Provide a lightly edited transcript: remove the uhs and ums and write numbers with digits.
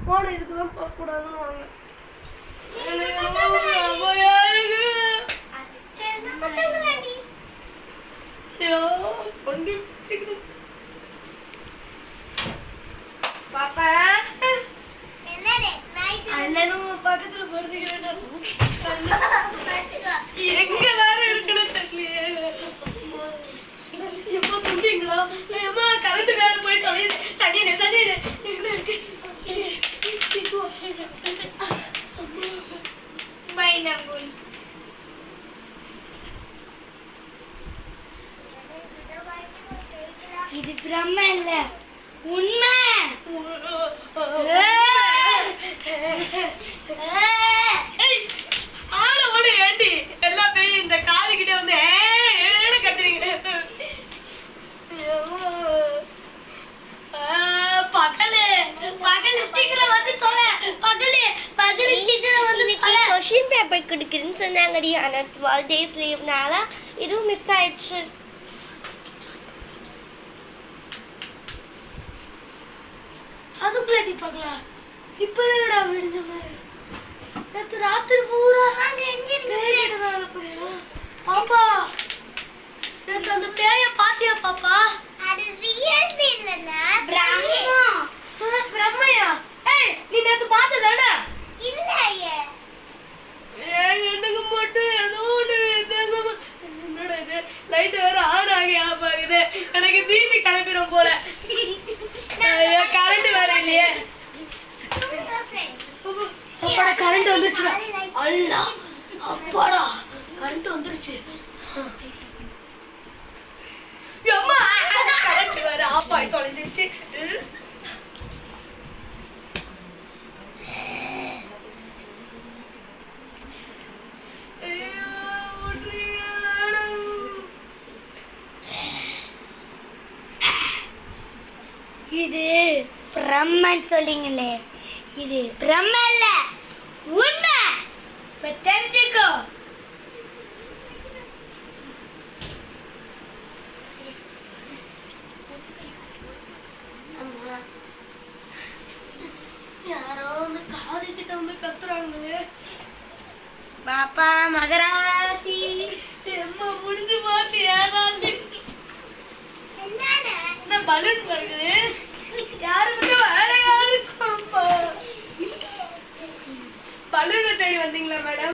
போன இதுக்குதான் பார்க்க கூடாதுன்னு வாங்க. பாப்பா அண்ணனும் பக்கத்துல படுத்துக்கிறேன். எங்க வேற இருக்கணும் தெரியலையே. எப்போ சொல்றீங்களா? ஏமா கரண்ட் வேற போய் தொலைது. சனினே சனினே எங்க இருக்கு? பைனாங்கோலி இது பிரம்ம இல்ல உண்மை. ஆளோட ஏண்டி எல்லா பேயும் இந்த காது கிட்ட வந்து கத்துறீங்க. பகலு பகலு சீக்கிரம் வந்து தொலை. பகலு பகலு சீக்கிரம் வந்து தொலை. கொஸ்டின் பேப்பர் கொடுக்குறேன்னு சொன்னாங்கடி. ஆனால் 12 days லீவ்னால இதுவும் மிஸ் ஆயிடுச்சு. அதுக்குள்ளாட்டி பார்க்கலாம். இப்போ என்னடா விடுஞ்ச மாதிரி நேற்று ராத்திரி பூரா பாப்பா நேற்று அந்த பேய பாத்தியா பாப்பா? அது ரியல் இல்லைன்னா பிரம்மா. பிரம்மையா? ஏய் நீ நேற்று பார்த்ததானே? இல்லையே. எனக்கு மட்டும் ஏதோ ஒன்று என்னோட இது லைட் வேற ஆன் ஆகி ஆஃப் ஆகுது. எனக்கு பீதி கிளம்பிடும் போல. கரண்ட் வேற இல்லையே. அப்பாடா கரண்ட் வந்துருச்சுடா. அல்லா அப்பாடா கரண்ட் வந்துருச்சு. அம்மா கரண்ட் வேற ஆஃப் ஆகி தொலைஞ்சிருச்சு. இது பிரம்மன் சொல்லிங்களே, இது பிரம்ம இல்ல உண்மை. இப்ப தெரிஞ்சுக்கோ. யாரோ வந்து காது கிட்ட வந்து கத்துறாங்களே. பாப்பா மகராசி எம்மா முடிஞ்சு பார்த்து ஏதாசி என்ன பலூன் வருது. யாருக்கு வேற யாருக்கும் பலூனை தேடி வந்தீங்களா மேடம்?